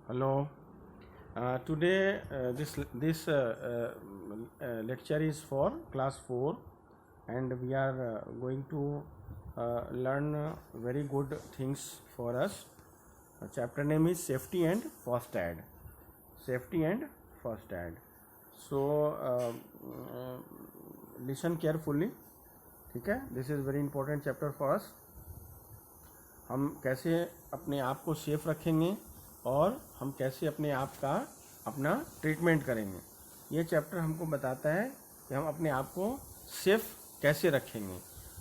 Hello. Today this lecture is for class 4, and we are going to learn very good things for us. Chapter name is Safety and First Aid. Safety and First Aid. So listen carefully. ठीक है, this is very important chapter for us. हम कैसे अपने आप को safe रखेंगे और हम कैसे अपने आप का अपना ट्रीटमेंट करेंगे, ये चैप्टर हमको बताता है कि हम अपने आप को सेफ कैसे रखेंगे,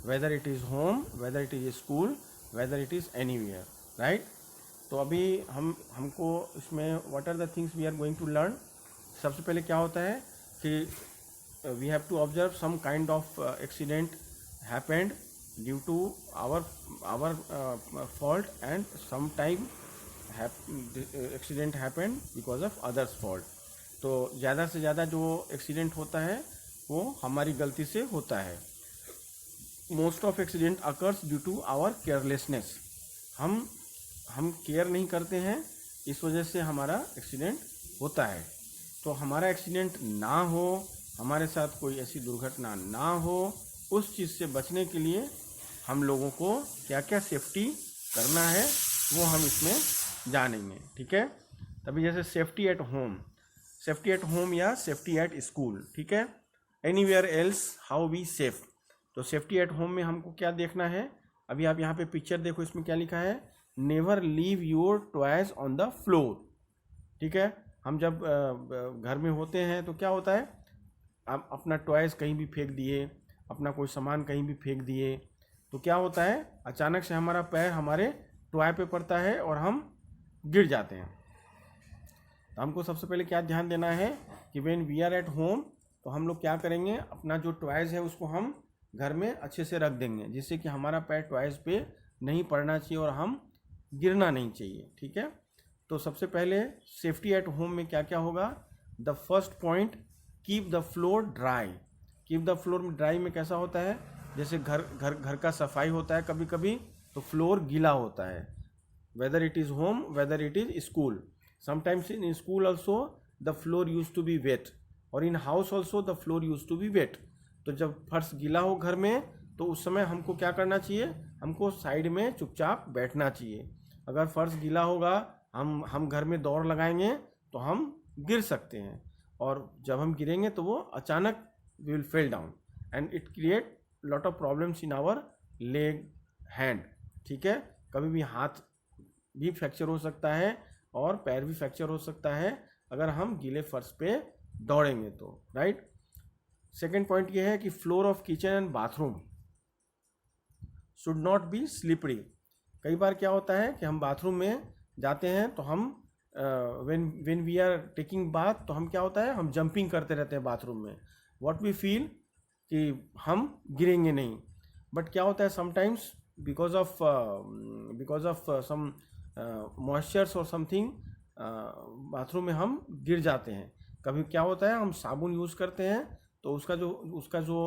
whether it is home, whether it is school, whether it is anywhere, right. तो अभी हमको इसमें what are the things we are going to learn. सबसे पहले क्या होता है कि we have to observe some kind of accident happened due to our fault, and sometime accident happened because of others fault. तो ज़्यादा से ज़्यादा जो एक्सीडेंट होता है वो हमारी गलती से होता है. Most of accident occurs due to our carelessness. हम केयर नहीं करते हैं, इस वजह से हमारा एक्सीडेंट होता है. तो हमारा एक्सीडेंट ना हो, हमारे साथ कोई ऐसी दुर्घटना ना हो, उस चीज़ से बचने के लिए हम लोगों को क्या क्या सेफ्टी करना है वो हम इसमें जानेंगे. ठीक है, तभी जैसे सेफ्टी एट होम या सेफ्टी एट स्कूल. ठीक है, anywhere else how we safe. तो सेफ्टी एट होम में हमको क्या देखना है. अभी आप यहाँ पे पिक्चर देखो, इसमें क्या लिखा है, never leave your toys on the floor. ठीक है, हम जब घर में होते हैं तो क्या होता है, आप अपना टॉयज कहीं भी फेंक दिए, अपना कोई सामान कहीं भी फेंक दिए, तो क्या होता है, अचानक से हमारा पैर हमारे टॉय पे पड़ता है और हम गिर जाते हैं. तो हमको सबसे पहले क्या ध्यान देना है कि when we are at home, तो हम लोग क्या करेंगे, अपना जो टॉयज है उसको हम घर में अच्छे से रख देंगे, जिससे कि हमारा पैर टॉयज पे नहीं पड़ना चाहिए और हम गिरना नहीं चाहिए. ठीक है, तो सबसे पहले सेफ्टी एट होम में क्या क्या होगा. The first point, keep the floor dry. Keep the floor dry में कैसा होता है, जैसे घर का सफाई होता है कभी कभी, तो फ्लोर गीला होता है. Whether it is home, whether it is school. Sometimes in school also the floor use to be wet, और in house also the floor use to be wet. तो जब फर्श गीला हो घर में, तो उस समय हमको क्या करना चाहिए, हमको साइड में चुपचाप बैठना चाहिए. अगर फर्श गीला होगा, हम घर में दौड़ लगाएंगे तो हम गिर सकते हैं, और जब हम गिरेंगे तो वो अचानक we will fall down and it create lot of problems in our leg, hand. ठीक है, कभी भी हाथ भी फ्रैक्चर हो सकता है और पैर भी फ्रैक्चर हो सकता है अगर हम गीले फर्श पे दौड़ेंगे तो, राइट. सेकेंड पॉइंट ये है कि floor of kitchen and bathroom should not be slippery. कई बार क्या होता है कि हम बाथरूम में जाते हैं तो हम when we are taking bath, तो हम क्या होता है, हम जंपिंग करते रहते हैं बाथरूम में. व्हाट वी फील कि हम गिरेंगे नहीं, बट क्या होता है sometimes because of some moistures और समथिंग, बाथरूम में हम गिर जाते हैं. कभी क्या होता है, हम साबुन यूज़ करते हैं तो उसका जो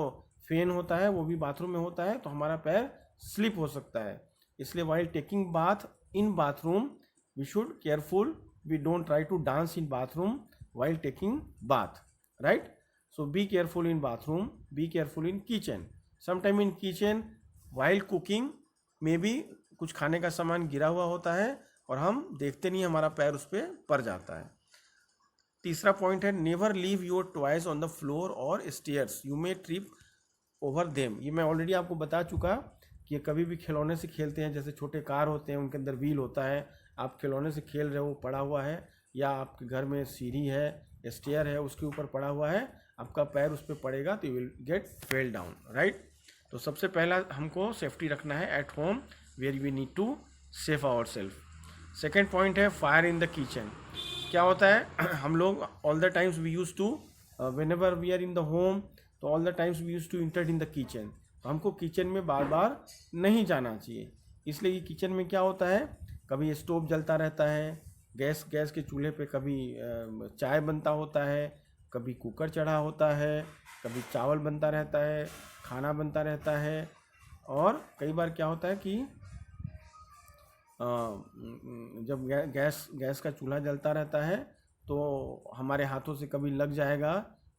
फेन होता है वो भी बाथरूम में होता है, तो हमारा पैर स्लिप हो सकता है. इसलिए while taking bath in bathroom we should careful, we don't try to dance in bathroom while taking bath, right. So be careful in bathroom, be careful in kitchen. Sometime in kitchen while cooking maybe कुछ खाने का सामान गिरा हुआ होता है और हम देखते नहीं, हमारा पैर उस पर पड़ जाता है. तीसरा पॉइंट है, never leave your toys on the floor और stairs, you may trip over them. ये मैं ऑलरेडी आपको बता चुका कि कभी भी खिलौने से खेलते हैं, जैसे छोटे कार होते हैं उनके अंदर व्हील होता है, आप खिलौने से खेल रहे हो, पड़ा हुआ है, या आपके घर में सीढ़ी है, स्टेयर है, उसके ऊपर पड़ा हुआ है, आपका पैर उस पर पड़ेगा तो you will get fell down, right. तो सबसे पहला हमको सेफ्टी रखना है at home, where we need to safe our self. Second point है, फायर इन द किचन. क्या होता है, हम लोग all the times we use to, whenever we are in the home, तो all the times we use to enter in the kitchen. तो हमको kitchen में बार बार नहीं जाना चाहिए, इसलिए कि किचन में क्या होता है, कभी स्टोव जलता रहता है, गैस के चूल्हे पे कभी चाय बनता होता है, कभी कुकर चढ़ा होता है, कभी चावल बनता रहता है, खाना बनता रहता है, और कई बार क्या होता है कि जब गैस का चूल्हा जलता रहता है तो हमारे हाथों से कभी लग जाएगा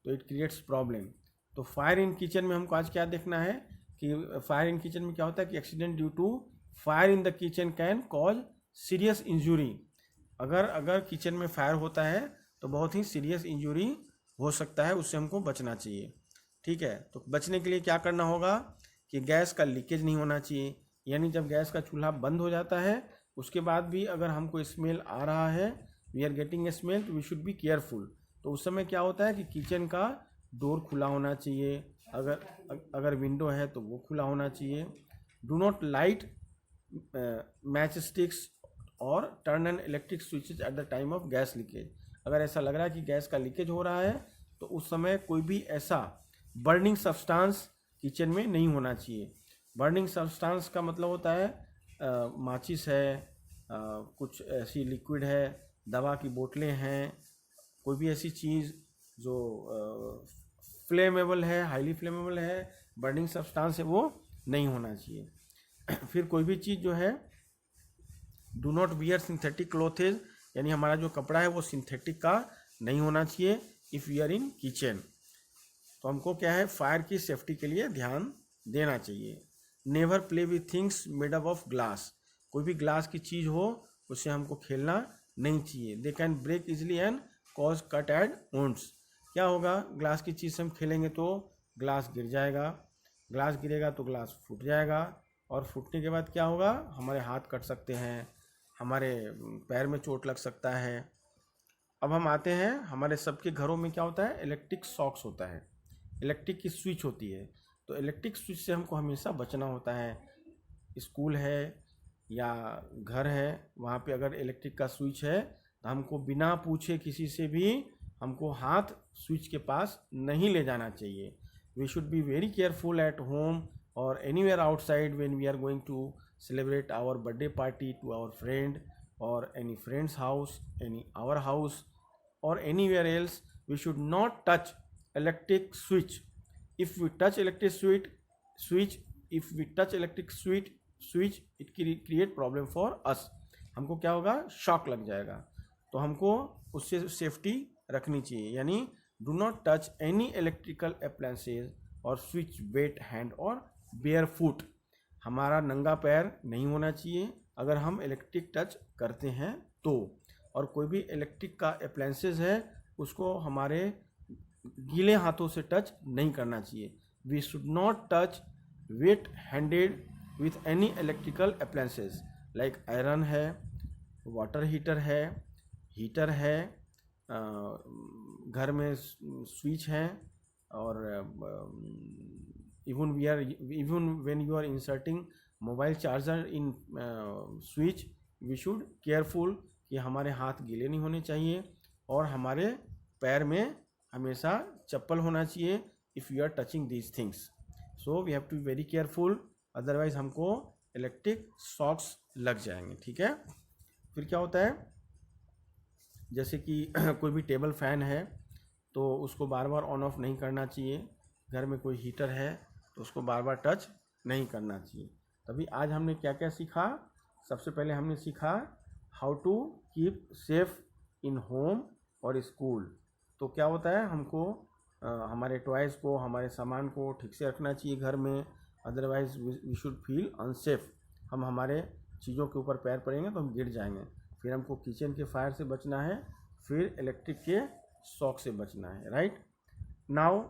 तो इट क्रिएट्स प्रॉब्लम। तो फायर इन किचन में हमको आज क्या देखना है कि फायर इन किचन में क्या होता है कि accident due to fire in the kitchen can cause serious injury. अगर किचन में फायर होता है तो बहुत ही सीरियस इंजरी हो सकता है, उससे हमको बचना चाहिए। ठीक है, तो बचने के लिए क्या करना होगा कि गैस का लीकेज नहीं होना चाहिए, यानी जब गैस का चूल्हा बंद हो जाता है उसके बाद भी अगर हमको स्मेल आ रहा है, we are getting a smell, तो वी शुड बी केयरफुल। तो उस समय क्या होता है कि किचन का डोर खुला होना चाहिए, अगर विंडो है तो वो खुला होना चाहिए। Do not light match sticks और turn an electric switches at the time of gas leakage. अगर ऐसा लग रहा है कि गैस का लीकेज हो रहा है तो उस समय कोई भी ऐसा बर्निंग सब्सटेंस किचन में नहीं होना चाहिए। बर्निंग सब्सटेंस का मतलब होता है माचिस है, कुछ ऐसी लिक्विड है, दवा की बोतलें हैं, कोई भी ऐसी चीज़ जो फ्लेमेबल है, हाईली फ्लेमेबल है, बर्निंग सब्सटेंस है, वो नहीं होना चाहिए। फिर कोई भी चीज़ जो है, डू नॉट वियर सिंथेटिक क्लोथेज, यानी हमारा जो कपड़ा है वो सिंथेटिक का नहीं होना चाहिए if we are in kitchen. तो हमको क्या है, फायर की सेफ्टी के लिए ध्यान देना चाहिए। Never play with things made up of glass, कोई भी ग्लास की चीज़ हो उससे हमको खेलना नहीं चाहिए। They can break easily and cause cut and wounds. क्या होगा, ग्लास की चीज़ से हम खेलेंगे तो ग्लास गिर जाएगा, ग्लास गिरेगा तो ग्लास फूट जाएगा, और फूटने के बाद क्या होगा, हमारे हाथ कट सकते हैं, हमारे पैर में चोट लग सकता है। अब हम आते हैं, हमारे सबके घरों में क्या होता है, इलेक्ट्रिक सॉक्स होता है, इलेक्ट्रिक की स्विच होती है। तो इलेक्ट्रिक स्विच से हमको हमेशा बचना होता है। स्कूल है या घर है, वहाँ पे अगर इलेक्ट्रिक का स्विच है तो हमको बिना पूछे किसी से भी हमको हाथ स्विच के पास नहीं ले जाना चाहिए। We should be very careful at home और anywhere outside when we are going to celebrate our birthday party to our friend or any friend's house, any our house or anywhere else. We should not touch electric switch. If we touch electric switch, if we touch electric switch, it create problem for us. हमको क्या होगा, shock लग जाएगा। तो हमको उससे safety रखनी चाहिए, यानी do not touch any electrical appliances और स्विच वेट हैंड और बेयर फुट। हमारा नंगा पैर नहीं होना चाहिए अगर हम इलेक्ट्रिक टच करते हैं तो। और कोई भी इलेक्ट्रिक का अप्लायंसेज है उसको हमारे गीले हाथों से टच नहीं करना चाहिए। We should not touch wet handed with any electrical appliances like iron है, वाटर हीटर है, घर में स्विच हैं, और even when you are inserting mobile charger in switch, we should careful कि हमारे हाथ गीले नहीं होने चाहिए और हमारे पैर में हमेशा चप्पल होना चाहिए if you are touching these things. So we have to be very careful, otherwise हमको इलेक्ट्रिक शॉक्स लग जाएंगे। ठीक है, फिर क्या होता है, जैसे कि कोई भी टेबल फैन है तो उसको बार बार ऑन ऑफ नहीं करना चाहिए। घर में कोई हीटर है तो उसको बार बार टच नहीं करना चाहिए। तभी आज हमने क्या क्या सीखा, सबसे पहले हमने सीखा how to keep safe in home और स्कूल। तो क्या होता है, हमको हमारे टॉयज़ को, हमारे सामान को ठीक से रखना चाहिए घर में, otherwise we should feel unsafe. हम हमारे चीज़ों के ऊपर पैर पड़ेंगे तो हम गिर जाएंगे। फिर हमको किचन के फायर से बचना है, फिर इलेक्ट्रिक के शॉक से बचना है। राइट नाउ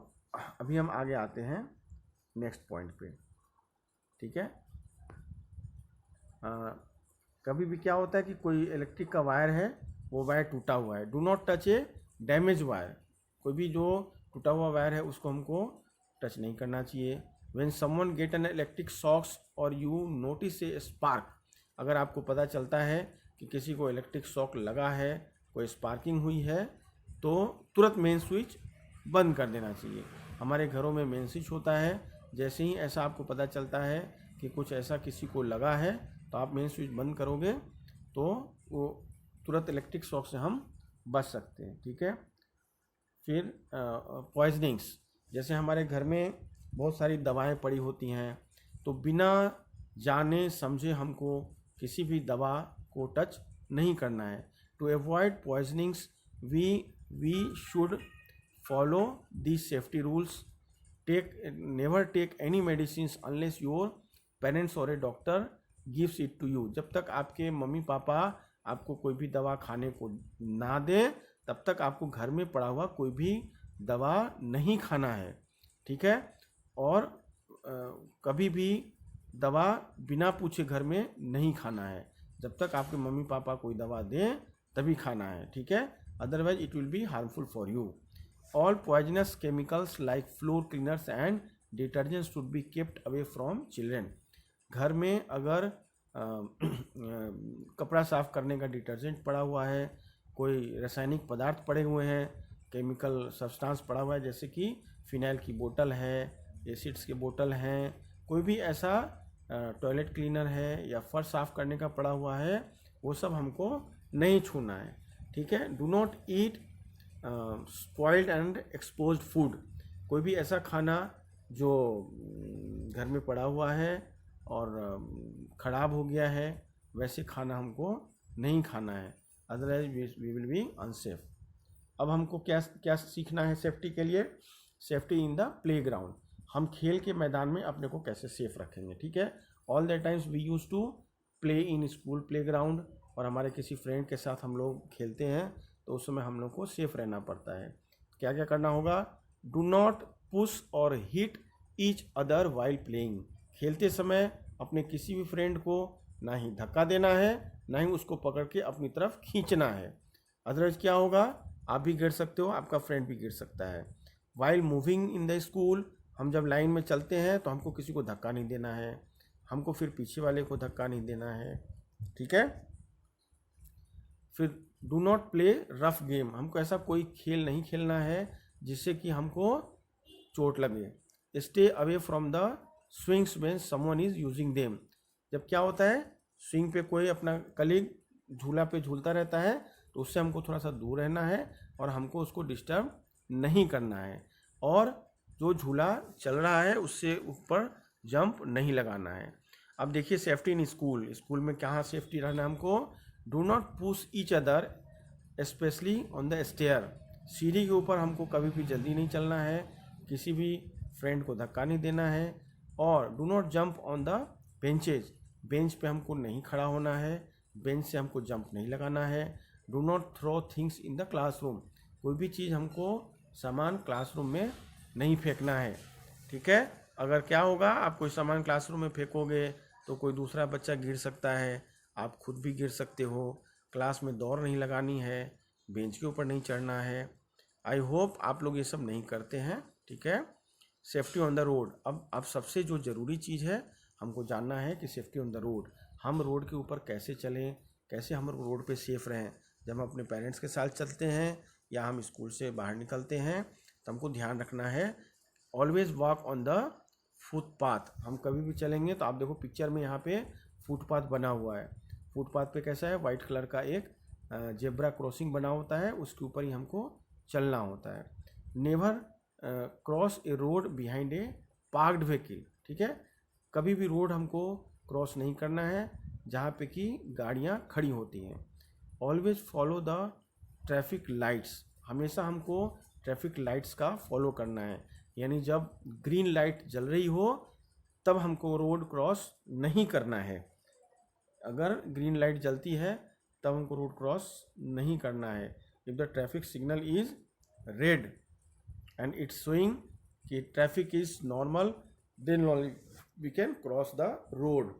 अभी हम आगे आते हैं नेक्स्ट पॉइंट पे। ठीक है, कभी भी क्या होता है कि कोई इलेक्ट्रिक का वायर है, वो वायर टूटा हुआ है, do not touch A damage wire. कोई भी जो टूटा हुआ वायर है उसको हमको टच नहीं करना चाहिए। When someone get an electric shocks और यू नोटिस ए स्पार्क, अगर आपको पता चलता है कि किसी को इलेक्ट्रिक शॉक लगा है, कोई स्पार्किंग हुई है, तो तुरंत मेन स्विच बंद कर देना चाहिए। हमारे घरों में मेन स्विच होता है, जैसे ही ऐसा आपको पता चलता है कि कुछ ऐसा किसी को लगा है तो आप मेन स्विच बंद करोगे तो वो तुरंत इलेक्ट्रिक शॉक से हम बच सकते हैं। ठीक है, फिर पॉइजनिंग्स, जैसे हमारे घर में बहुत सारी दवाएं पड़ी होती हैं तो बिना जाने समझे हमको किसी भी दवा को टच नहीं करना है। To avoid poisonings we should follow these safety rules. Never take any medicine unless your parents और a doctor gives it to you. जब तक आपके मम्मी पापा आपको कोई भी दवा खाने को ना दें तब तक आपको घर में पड़ा हुआ कोई भी दवा नहीं खाना है, ठीक है। और कभी भी दवा बिना पूछे घर में नहीं खाना है। जब तक आपके मम्मी पापा कोई दवा दें तभी खाना है, ठीक है, otherwise it will be harmful for you. All poisonous chemicals like floor cleaners and detergents should be kept away from children. घर में अगर कपड़ा साफ करने का डिटर्जेंट पड़ा हुआ है, कोई रासायनिक पदार्थ पड़े हुए हैं, केमिकल सब्सटेंस पड़ा हुआ है, जैसे कि फिनाइल की बोतल है, एसिड्स के बोतल हैं, कोई भी ऐसा टॉयलेट क्लीनर है या फर्श साफ करने का पड़ा हुआ है, वो सब हमको नहीं छूना है, ठीक है। Do not eat spoiled and exposed food. कोई भी ऐसा खाना जो घर में पड़ा हुआ है और ख़राब हो गया है, वैसे खाना हमको नहीं खाना है, otherwise we will be unsafe. अब हमको क्या क्या सीखना है सेफ्टी के लिए? Safety in the playground. हम खेल के मैदान में अपने को कैसे सेफ रखेंगे, ठीक है। All the times we use to play in school playground, और हमारे किसी फ्रेंड के साथ हम लोग खेलते हैं तो उस समय हम लोग को सेफ रहना पड़ता है। क्या क्या करना होगा? डू नॉट पुश और hit each other while playing. खेलते समय अपने किसी भी फ्रेंड को ना ही धक्का देना है, ना ही उसको पकड़ के अपनी तरफ खींचना है, अदरवाइज क्या होगा, आप भी गिर सकते हो, आपका फ्रेंड भी गिर सकता है। While moving in the school, हम जब लाइन में चलते हैं तो हमको किसी को धक्का नहीं देना है, हमको फिर पीछे वाले को धक्का नहीं देना है, ठीक है। फिर do not play rough game, हमको ऐसा कोई खेल नहीं खेलना है जिससे कि हमको चोट लगे। Stay away from the swings when someone is using them. जब क्या होता है, स्विंग पे कोई अपना कलीग झूला पे झूलता रहता है तो उससे हमको थोड़ा सा दूर रहना है और हमको उसको डिस्टर्ब नहीं करना है, और जो झूला चल रहा है उससे ऊपर जंप नहीं लगाना है। अब देखिए सेफ्टी इन स्कूल, स्कूल में कहाँ सेफ्टी रहना है हमको? Do not push each other specially on the stair. सीढ़ी के ऊपर हमको कभी भी जल्दी नहीं चलना है, किसी भी फ्रेंड को धक्का नहीं देना है, और do not jump on the benches, bench पे हमको नहीं खड़ा होना है, बेंच से हमको जंप नहीं लगाना है। Do not throw things in the classroom, कोई भी चीज़ हमको सामान क्लासरूम में नहीं फेंकना है, ठीक है। अगर क्या होगा, आप कोई सामान क्लासरूम में फेंकोगे तो कोई दूसरा बच्चा गिर सकता है, आप खुद भी गिर सकते हो। क्लास में दौड़ नहीं लगानी है, बेंच के ऊपर नहीं चढ़ना है। आई होप आप लोग ये सब नहीं करते हैं, ठीक है। सेफ्टी ऑन द रोड, अब सबसे जो ज़रूरी चीज़ है हमको जानना है कि सेफ्टी ऑन द रोड, हम रोड के ऊपर कैसे चलें, कैसे हम रोड पे सेफ रहें। जब हम अपने पेरेंट्स के साथ चलते हैं या हम स्कूल से बाहर निकलते हैं तो हमको ध्यान रखना है, always walk on the footpath. हम कभी भी चलेंगे तो आप देखो पिक्चर में यहाँ पे फुटपाथ बना हुआ है, फुटपाथ पे कैसा है, वाइट कलर का एक जेब्रा क्रॉसिंग बना होता है, उसके ऊपर ही हमको चलना होता है। Never cross A road behind a parked vehicle, ठीक है। कभी भी रोड हमको क्रॉस नहीं करना है जहाँ पे कि गाड़ियाँ खड़ी होती हैं। Always follow the traffic lights, हमेशा हमको ट्रैफिक लाइट्स का फॉलो करना है, यानी जब ग्रीन लाइट जल रही हो तब हमको रोड क्रॉस नहीं करना है। अगर ग्रीन लाइट जलती है तब हमको रोड क्रॉस नहीं करना है। If the traffic signal is red and it's showing कि traffic is normal, then only we can cross the road,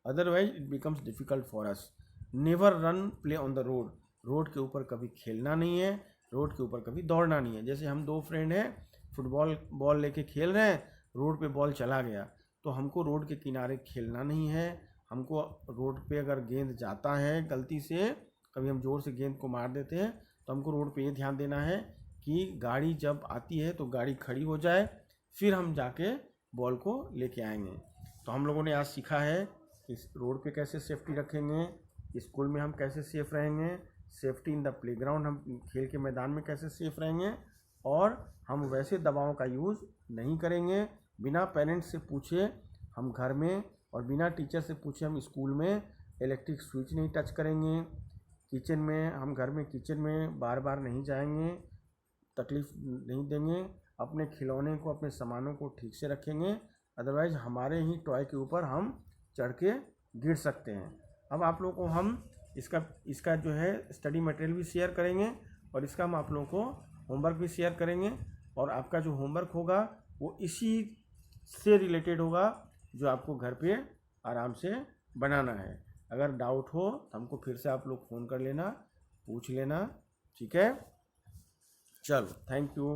otherwise it becomes difficult for us. Never run play on the road, road के ऊपर कभी खेलना नहीं है, road के ऊपर कभी दौड़ना नहीं है। जैसे हम दो फ्रेंड हैं, फुटबॉल बॉल लेके खेल रहे हैं, रोड पे बॉल चला गया तो हमको रोड के किनारे खेलना नहीं है। हमको रोड पे अगर गेंद जाता है गलती से, कभी हम ज़ोर से गेंद को मार देते हैं तो हमको रोड पे ये ध्यान देना है कि गाड़ी जब आती है तो गाड़ी खड़ी हो जाए, फिर हम जाके बॉल को लेके आएंगे। तो हम लोगों ने आज सीखा है कि रोड पे कैसे सेफ्टी रखेंगे, स्कूल में हम कैसे सेफ रहेंगे, सेफ्टी इन द प्लेग्राउंड, हम खेल के मैदान में कैसे सेफ रहेंगे, और हम वैसे दवाओं का यूज़ नहीं करेंगे बिना पेरेंट्स से पूछे हम घर में, और बिना टीचर से पूछे हम स्कूल में इलेक्ट्रिक स्विच नहीं टच करेंगे, किचन में हम घर में किचन में बार बार नहीं जाएंगे, तकलीफ़ नहीं देंगे, अपने खिलौने को अपने सामानों को ठीक से रखेंगे, अदरवाइज़ हमारे ही टॉय के ऊपर हम चढ़ के गिर सकते हैं। अब आप लोगों को हम इसका जो है स्टडी मटेरियल भी शेयर करेंगे और इसका हम आप लोगों को होमवर्क भी शेयर करेंगे, और आपका जो होमवर्क होगा वो इसी से रिलेटेड होगा जो आपको घर पे आराम से बनाना है। अगर डाउट हो तो हमको फिर से आप लोग फ़ोन कर लेना, पूछ लेना, ठीक है। चलो, थैंक यू।